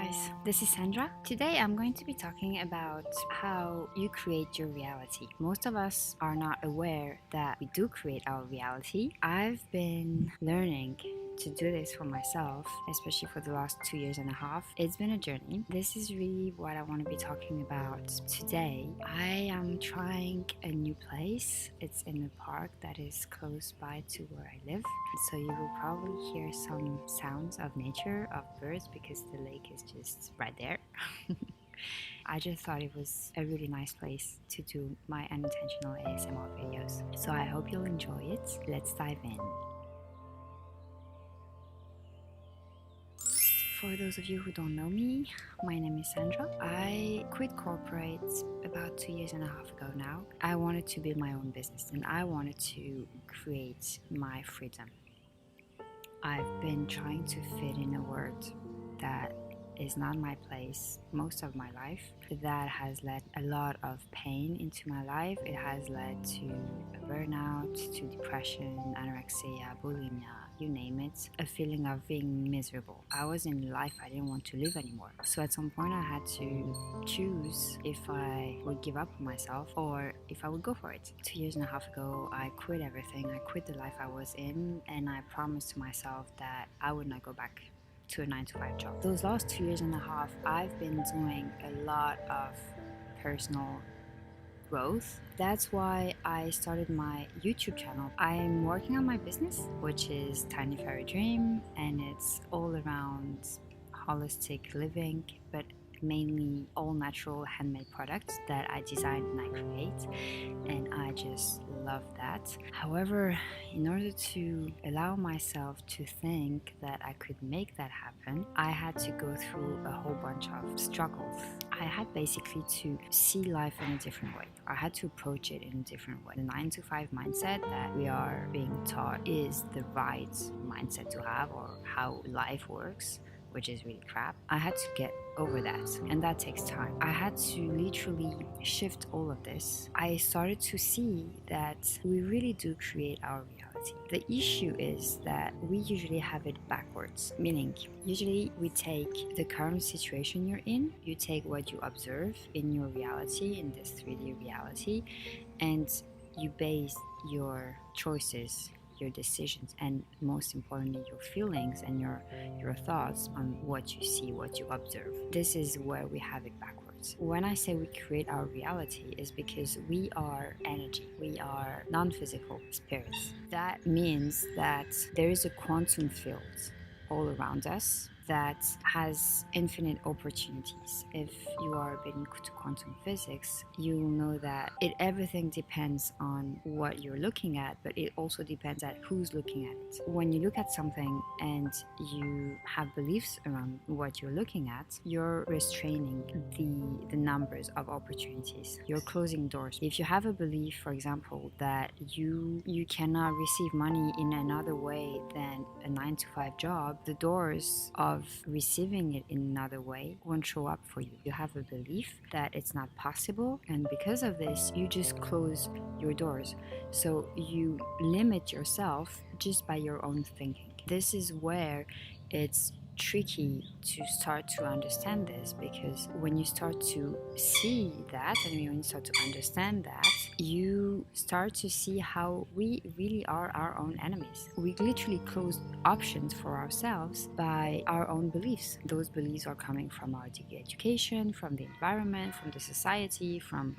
guys, this is Sandra. Today I'm going to be talking about how you create your reality. Most of us are not aware that we do create our reality. I've been learning to do this for myself, especially for the last 2 years and a half. It's been a journey. This is really what I want to be talking about today. I am trying a new place. It's in a park that is close by to where I live. So you will probably hear some sounds of nature, of birds, because the lake is just right there. I just thought it was a really nice place to do my unintentional ASMR videos. So I hope you'll enjoy it. Let's dive in. For those of you who don't know me, my name is Sandra. I quit corporate about 2 years and a half ago now. I wanted to build my own business and I wanted to create my freedom. I've been trying to fit in a word that is not my place most of my life. That has led a lot of pain into my life. It has led to burnout, to depression, anorexia, bulimia, you name it, a feeling of being miserable. I was in life I didn't want to live anymore. So at some point I had to choose if I would give up on myself or if I would go for it. 2 years and a half ago, I quit everything. I quit the life I was in and I promised to myself that I would not go back to a 9-to-5 job. Those last 2 years and a half, I've been doing a lot of personal growth. That's why I started my YouTube channel. I'm working on my business, which is Tiny Fairy Dream, and it's all around holistic living, but mainly all natural handmade products that I design and I create, and I just love that. However, in order to allow myself to think that I could make that happen, I had to go through a whole bunch of struggles. I had basically to see life in a different way. I had to approach it in a different way. The 9-to-5 mindset that we are being taught is the right mindset to have, or how life works, which is really crap. I had to get over that, and that takes time. I had to literally shift all of this. I started to see that we really do create our reality. The issue is that we usually have it backwards, meaning usually we take the current situation you're in, you take what you observe in your reality, in this 3D reality, and you base your choices, your decisions, and most importantly your feelings and your thoughts on what you see, what you observe. This is where we have it backwards. When I say we create our reality, is because we are energy, we are non-physical spirits. That means that there is a quantum field all around us that has infinite opportunities. If you are big into quantum physics, you will know that everything depends on what you're looking at, but it also depends on who's looking at it. When you look at something and you have beliefs around what you're looking at, you're restraining the numbers of opportunities. You're closing doors. If you have a belief, for example, that you cannot receive money in another way than a 9-to-5 job, the doors of receiving it in another way won't show up for you. You have a belief that it's not possible, and because of this you just close your doors. So you limit yourself just by your own thinking. This is where it's tricky to start to understand this, because when you start to see that and when you start to understand that, you start to see how we really are our own enemies. We literally close options for ourselves by our own beliefs. Those beliefs are coming from our education, from the environment, from the society, from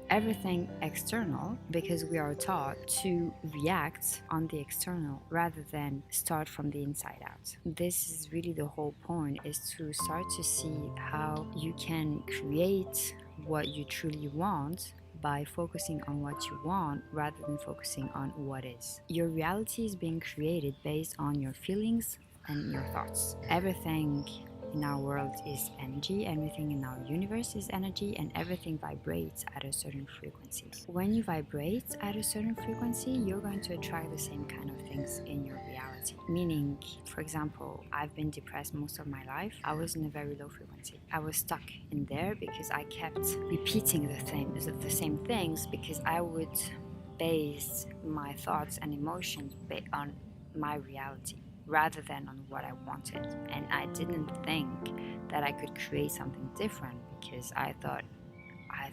everything external, because we are taught to react on the external rather than start from the inside out. This is really the whole point, is to start to see how you can create what you truly want by focusing on what you want rather than focusing on what is. Your reality is being created based on your feelings and your thoughts. Everything in our world is energy, everything in our universe is energy, and everything vibrates at a certain frequency. When you vibrate at a certain frequency, you're going to attract the same kind of things in your reality. Meaning, for example, I've been depressed most of my life. I was in a very low frequency. I was stuck in there because I kept repeating the same things, because I would base my thoughts and emotions on my reality. rather than on what I wanted. And I didn't think that I could create something different because I thought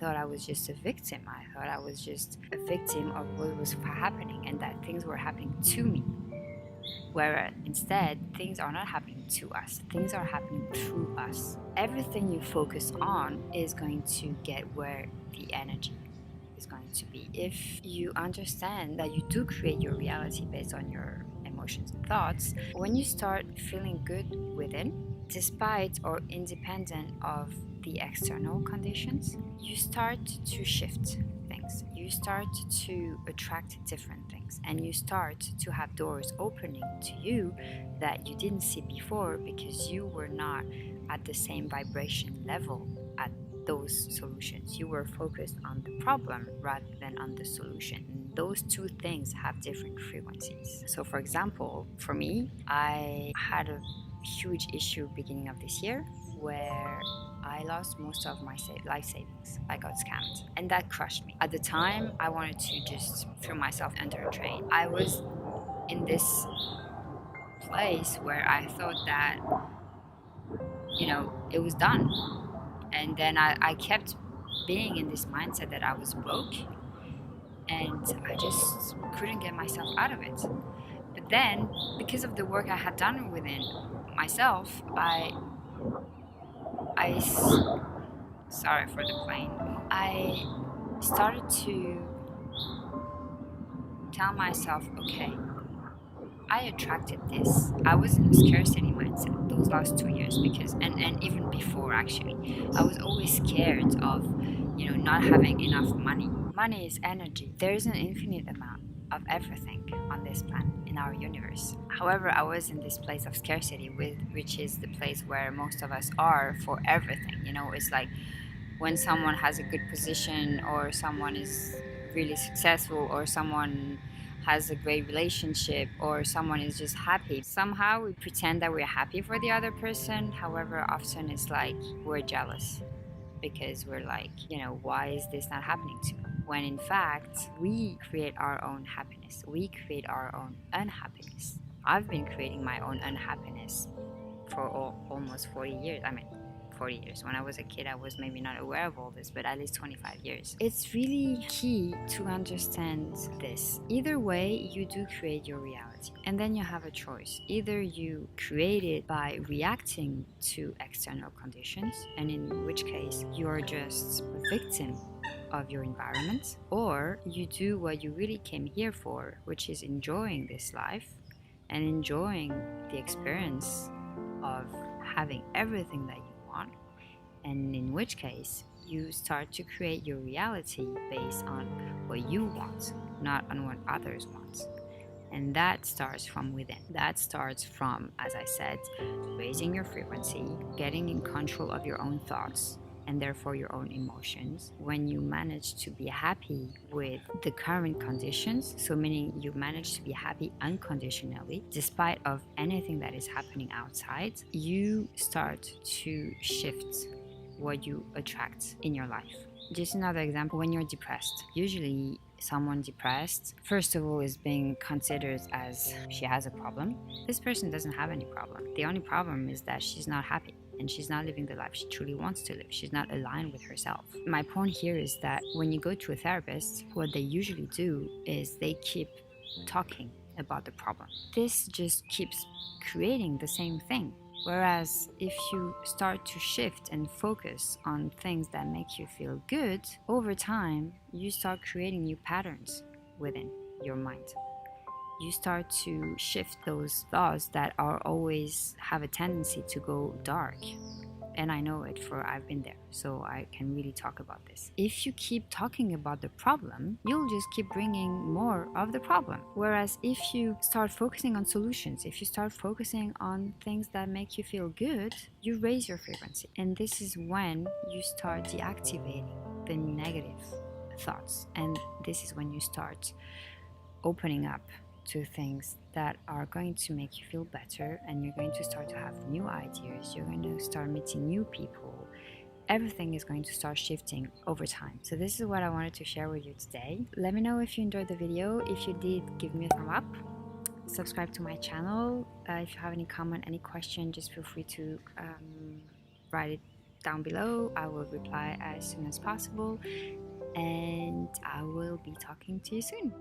I was just a victim. I thought I was just a victim of what was happening and that things were happening to me. Whereas instead, things are not happening to us, things are happening through us. Everything you focus on is going to get where the energy is going to be. If you understand that you do create your reality based on your emotions and thoughts, when you start feeling good within, despite or independent of the external conditions, you start to shift things. You start to attract different things, and you start to have doors opening to you that you didn't see before because you were not at the same vibration level at those solutions. You were focused on the problem rather than on the solution. And those two things have different frequencies. So, for example, for me, I had a huge issue beginning of this year where I lost most of my life savings. I got scammed, and that crushed me. At the time, I wanted to just throw myself under a train. I was in this place where I thought that, it was done. And then I kept being in this mindset that I was broke, and I just couldn't get myself out of it. But then, because of the work I had done within myself, I sorry for the plane. I started to tell myself, okay, I attracted this. I was in a scarcity mindset those last 2 years because, and even before actually, I was always scared of, not having enough money. Money is energy. There is an infinite amount of everything on this planet, in our universe. However, I was in this place of scarcity, which is the place where most of us are for everything. It's like when someone has a good position, or someone is really successful, or someone has a great relationship, or someone is just happy. Somehow we pretend that we're happy for the other person. However, often it's like we're jealous because we're like, why is this not happening to me? When in fact, we create our own happiness, we create our own unhappiness. I've been creating my own unhappiness for almost 40 years. I mean, 40 years. When I was a kid, I was maybe not aware of all this, but at least 25 years. It's really key to understand this. Either way, you do create your reality. And then you have a choice. Either you create it by reacting to external conditions, and in which case you're just a victim of your environment, or you do what you really came here for, which is enjoying this life and enjoying the experience of having everything that you want, and in which case you start to create your reality based on what you want, not on what others want. And that starts from within. That starts from, as I said, raising your frequency, getting in control of your own thoughts, and therefore your own emotions. When you manage to be happy with the current conditions, so meaning you manage to be happy unconditionally despite of anything that is happening outside, you start to shift what you attract in your life. Just another example, when you're depressed, usually someone depressed, first of all, is being considered as she has a problem. This person doesn't have any problem. The only problem is that she's not happy and she's not living the life she truly wants to live. She's not aligned with herself. My point here is that when you go to a therapist, what they usually do is they keep talking about the problem. This just keeps creating the same thing. Whereas if you start to shift and focus on things that make you feel good, over time, you start creating new patterns within your mind. You start to shift those thoughts that are always have a tendency to go dark. And I know it, for I've been there, so I can really talk about this. If you keep talking about the problem, you'll just keep bringing more of the problem. Whereas if you start focusing on solutions, if you start focusing on things that make you feel good, you raise your frequency. And this is when you start deactivating the negative thoughts. And this is when you start opening up to things that are going to make you feel better, and you're going to start to have new ideas, you're going to start meeting new people. Everything is going to start shifting over time. So this is what I wanted to share with you today. Let me know if you enjoyed the video. If you did, give me a thumb up. subscribe to my channel. If you have any comment, any question, just feel free to write it down below. I will reply as soon as possible, and I will be talking to you soon.